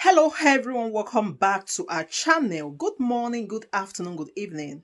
Hello everyone, welcome back to our channel. Good morning, good afternoon, good evening.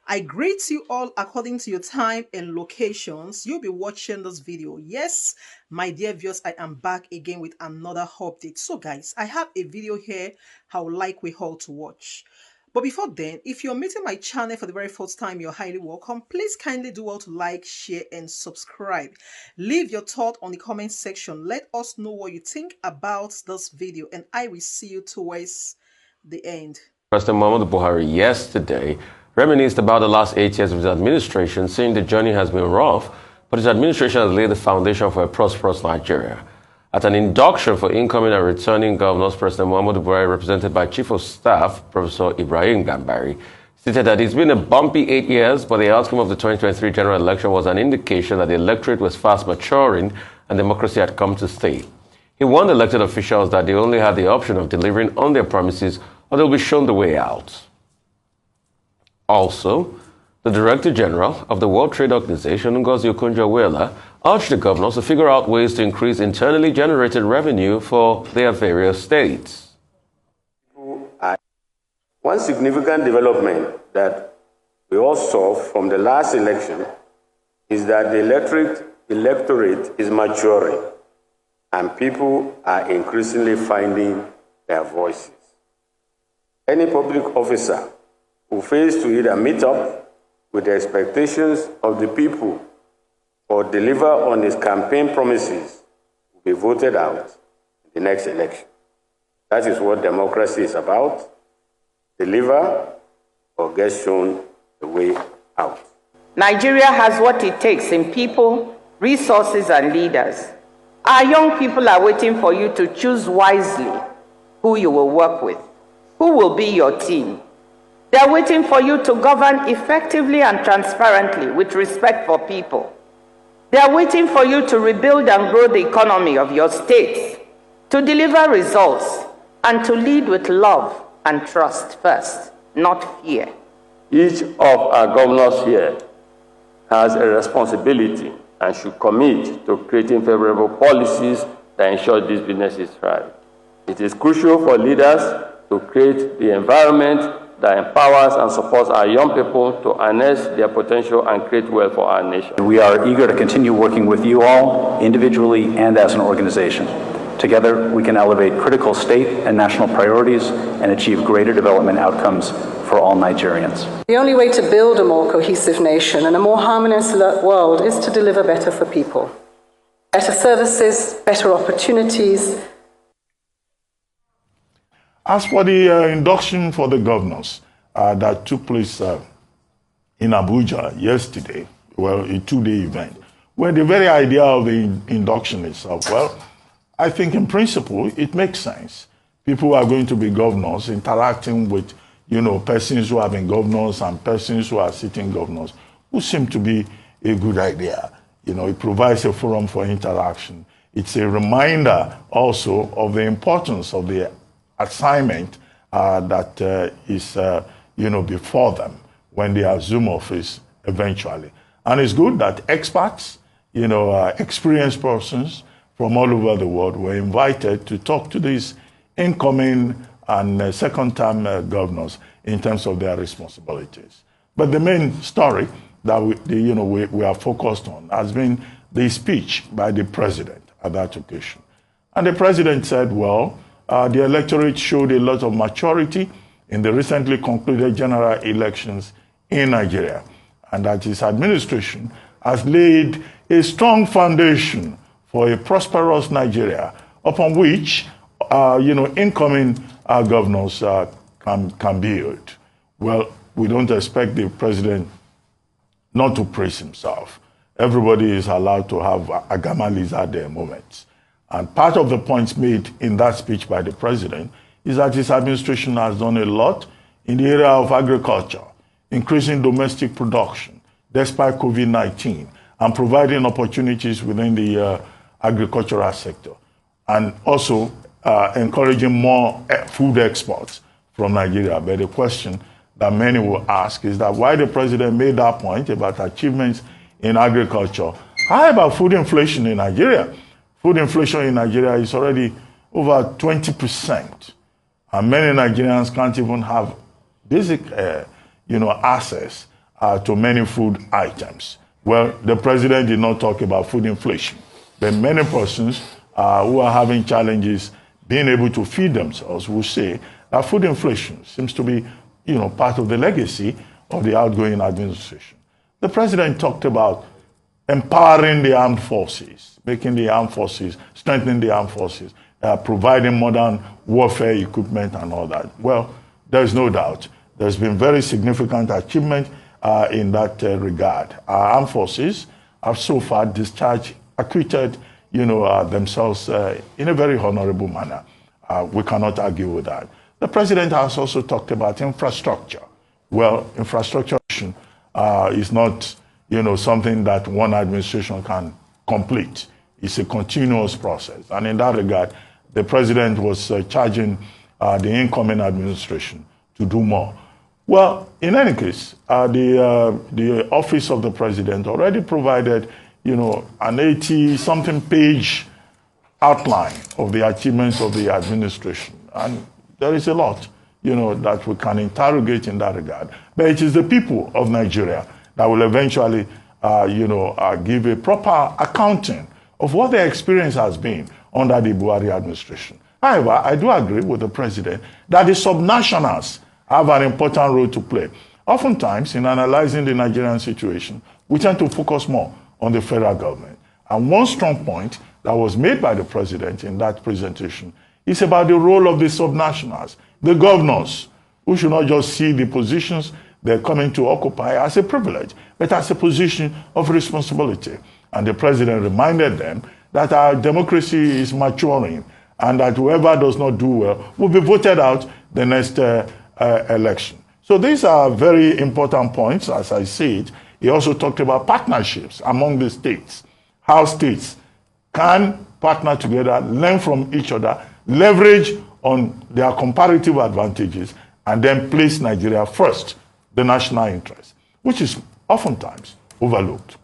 I greet you all according to your time and locations. You'll be watching this video. Yes, my dear viewers, I am back again with another update. So guys, I have a video here I would like we all to watch. But before then, if you're meeting my channel for the very first time, you're highly welcome. Please kindly do well to like, share, and subscribe. Leave your thought on the comment section. Let us know what you think about this video, and I will see you towards the end. President Muhammadu Buhari yesterday reminisced about the last 8 years of his administration, saying the journey has been rough, but his administration has laid the foundation for a prosperous Nigeria. At an induction for incoming and returning governors, President Muhammadu Buhari, represented by Chief of Staff Professor Ibrahim Gambari, stated that it's been a bumpy 8 years, but the outcome of the 2023 general election was an indication that the electorate was fast maturing and democracy had come to stay. He warned elected officials that they only had the option of delivering on their promises or they'll be shown the way out. Also, the Director General of the World Trade Organization, Ngozi Okonjo-Iweala, urged the governors to figure out ways to increase internally generated revenue for their various states. One significant development that we all saw from the last election is that the electorate is maturing and people are increasingly finding their voices. Any public officer who fails to either meet up with the expectations of the people or deliver on his campaign promises will be voted out in the next election. That is what democracy is about. Deliver or get shown the way out. Nigeria has what it takes in people, resources, and leaders. Our young people are waiting for you to choose wisely who you will work with, who will be your team. They are waiting for you to govern effectively and transparently with respect for people. They are waiting for you to rebuild and grow the economy of your states, to deliver results, and to lead with love and trust first, not fear. Each of our governors here has a responsibility and should commit to creating favorable policies that ensure this business is thrive. It is crucial for leaders to create the environment that empowers and supports our young people to harness their potential and create wealth for our nation. We are eager to continue working with you all, individually and as an organization. Together, we can elevate critical state and national priorities and achieve greater development outcomes for all Nigerians. The only way to build a more cohesive nation and a more harmonious world is to deliver better for people. Better services, better opportunities. As for the induction for the governors that took place in Abuja yesterday, well, a two-day event, well, the very idea of the induction itself, well, I think in principle, it makes sense. People are going to be governors interacting with, persons who have been governors and persons who are sitting governors, who seem to be a good idea. It provides a forum for interaction. It's a reminder also of the importance of the assignment that is, before them when they assume office eventually. And it's good that experts, experienced persons from all over the world were invited to talk to these incoming and second-term governors in terms of their responsibilities. But the main story that we are focused on has been the speech by the president at that occasion. And the president said, well, the electorate showed a lot of maturity in the recently concluded general elections in Nigeria, and that his administration has laid a strong foundation for a prosperous Nigeria upon which, incoming governors can build. Well, we don't expect the president not to praise himself. Everybody is allowed to have agamalis at their moments. And part of the points made in that speech by the president is that his administration has done a lot in the area of agriculture, increasing domestic production despite COVID-19, and providing opportunities within the agricultural sector, and also encouraging more food exports from Nigeria. But the question that many will ask is that why the president made that point about achievements in agriculture. How about food inflation in Nigeria? Food inflation in Nigeria is already over 20%. And many Nigerians can't even have basic, access to many food items. Well, the president did not talk about food inflation, but many persons who are having challenges being able to feed themselves will say that food inflation seems to be, part of the legacy of the outgoing administration. The president talked about empowering the armed forces, making the armed forces, strengthening the armed forces, providing modern warfare equipment and all that. Well, there's no doubt. There's been very significant achievement in that regard. Our armed forces have so far discharged, acquitted, themselves in a very honorable manner. We cannot argue with that. The president has also talked about infrastructure. Well, infrastructure is not, something that one administration can complete. It's a continuous process. And in that regard, the president was charging the incoming administration to do more. Well, in any case, the office of the president already provided, an 80-something page outline of the achievements of the administration. And there is a lot, that we can interrogate in that regard. But it is the people of Nigeria that will eventually, give a proper accounting of what their experience has been under the Buhari administration. However, I do agree with the president that the subnationals have an important role to play. Oftentimes, in analyzing the Nigerian situation, we tend to focus more on the federal government. And one strong point that was made by the president in that presentation is about the role of the subnationals, the governors, who should not just see the positions they're coming to occupy as a privilege, but as a position of responsibility. And the president reminded them that our democracy is maturing and that whoever does not do well will be voted out the next election. So these are very important points, as I see it. He also talked about partnerships among the states, how states can partner together, learn from each other, leverage on their comparative advantages, and then place Nigeria first, the national interest, which is oftentimes overlooked.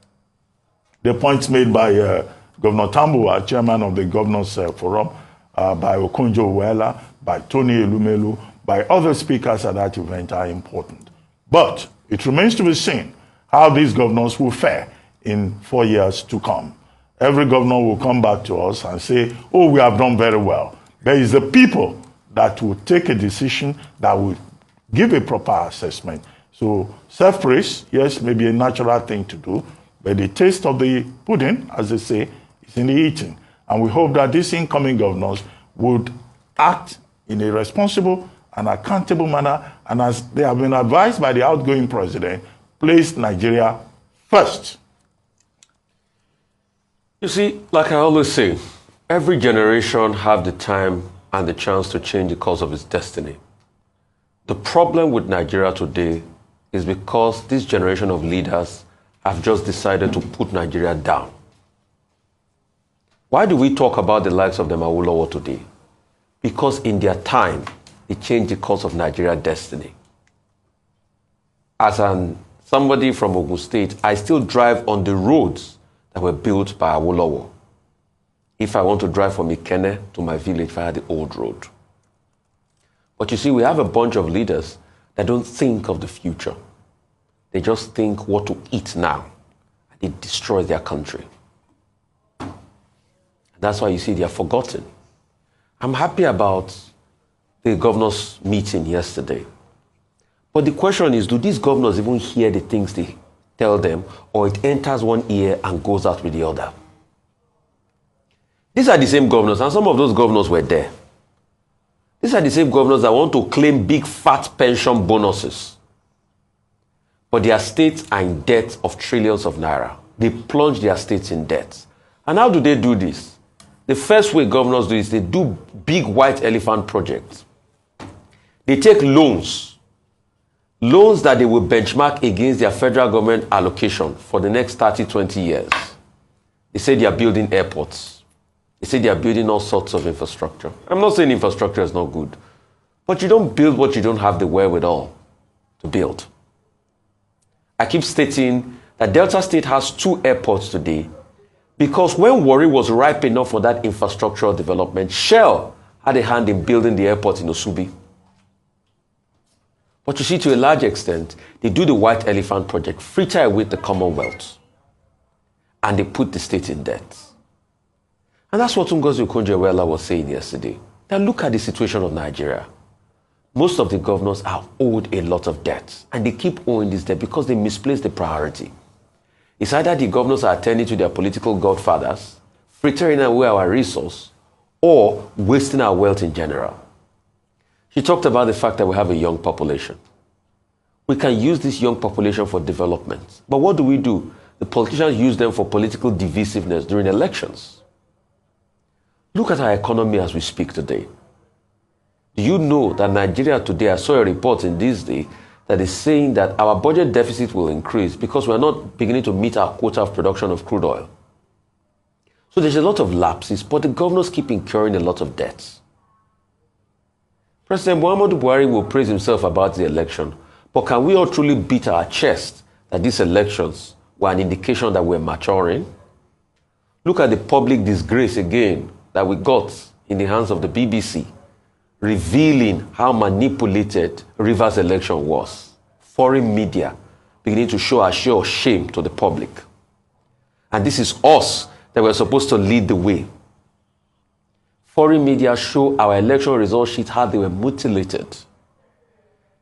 The points made by Governor Tambuwa, chairman of the Governors Forum, by Okonjo-Iweala, by Tony Elumelu, by other speakers at that event are important. But it remains to be seen how these governors will fare in 4 years to come. Every governor will come back to us and say, oh, we have done very well. There is the people that will take a decision that will give a proper assessment. So self-praise, yes, may be a natural thing to do, but the taste of the pudding, as they say, is in the eating. And we hope that these incoming governors would act in a responsible and accountable manner, and as they have been advised by the outgoing president, place Nigeria first. You see, like I always say, every generation have the time and the chance to change the course of its destiny. The problem with Nigeria today is because this generation of leaders have just decided to put Nigeria down. Why do we talk about the likes of the Awolowo today? Because in their time, they changed the course of Nigeria's destiny. As somebody from Ogun State, I still drive on the roads that were built by Awolowo. If I want to drive from Ikenne to my village via the old road. But you see, we have a bunch of leaders that don't think of the future. They just think what to eat now. And it destroys their country. That's why you see they are forgotten. I'm happy about the governors' meeting yesterday. But the question is, do these governors even hear the things they tell them, or it enters one ear and goes out with the other? These are the same governors, and some of those governors were there. These are the same governors that want to claim big fat pension bonuses. But their states are in debt of trillions of naira. They plunge their states in debt. And how do they do this? The first way governors do is they do big white elephant projects. They take loans that they will benchmark against their federal government allocation for the next 30, 20 years. They say they are building airports. They say they are building all sorts of infrastructure. I'm not saying infrastructure is not good, but you don't build what you don't have the wherewithal to build. I keep stating that Delta State has 2 airports today because when Warri was ripe enough for that infrastructural development, Shell had a hand in building the airport in Osubi. But you see, to a large extent, they do the White Elephant Project, fritter away the Commonwealth, and they put the state in debt. And that's what Ngozi Okonjo-Iweala was saying yesterday. Now look at the situation of Nigeria. Most of the governors are owed a lot of debt, and they keep owing this debt because they misplaced the priority. It's either the governors are attending to their political godfathers, frittering away our resource, or wasting our wealth in general. She talked about the fact that we have a young population. We can use this young population for development. But what do? The politicians use them for political divisiveness during elections. Look at our economy as we speak today. Do you know that Nigeria today, I saw a report in this day that is saying that our budget deficit will increase because we are not beginning to meet our quota of production of crude oil. So there's a lot of lapses, but the governors keep incurring a lot of debts. President Muhammadu Buhari will praise himself about the election, but can we all truly beat our chest that these elections were an indication that we're maturing? Look at the public disgrace again that we got in the hands of the BBC, revealing how manipulated Rivers' election was. Foreign media beginning to show a show of shame to the public. And this is us that we're supposed to lead the way. Foreign media show our election result sheet how they were mutilated.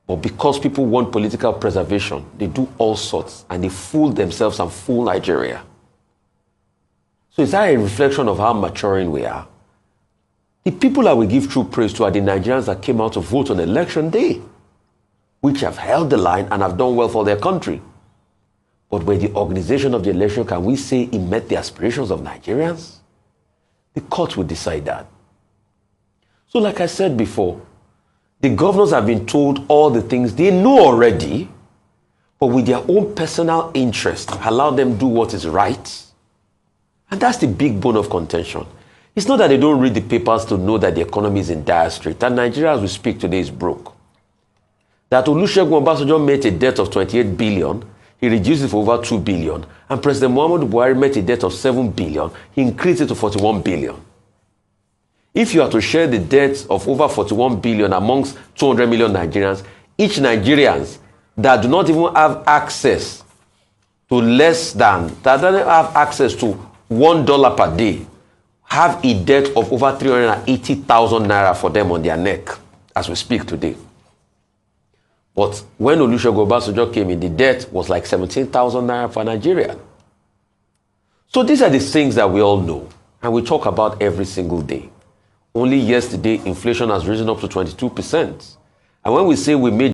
But because people want political preservation, they do all sorts and they fool themselves and fool Nigeria. So is that a reflection of how maturing we are? The people that we give true praise to are the Nigerians that came out to vote on election day, which have held the line and have done well for their country. But by the organization of the election, can we say it met the aspirations of Nigerians? The court will decide that. So like I said before, the governors have been told all the things they know already, but with their own personal interest, allow them do what is right. And that's the big bone of contention. It's not that they don't read the papers to know that the economy is in dire straits, that Nigeria as we speak today is broke. That Olusegun Obasanjo met a debt of 28 billion, he reduced it for over 2 billion, and President Muhammadu Buhari met a debt of 7 billion, he increased it to 41 billion. If you are to share the debt of over 41 billion amongst 200 million Nigerians, each Nigerians that do not even have access to that don't have access to $1 per day, have a debt of over 380,000 naira for them on their neck as we speak today. But when Olusegun Obasanjo came in, the debt was like 17,000 naira for Nigeria. So these are the things that we all know and we talk about every single day. Only yesterday, inflation has risen up to 22%. And when we say we made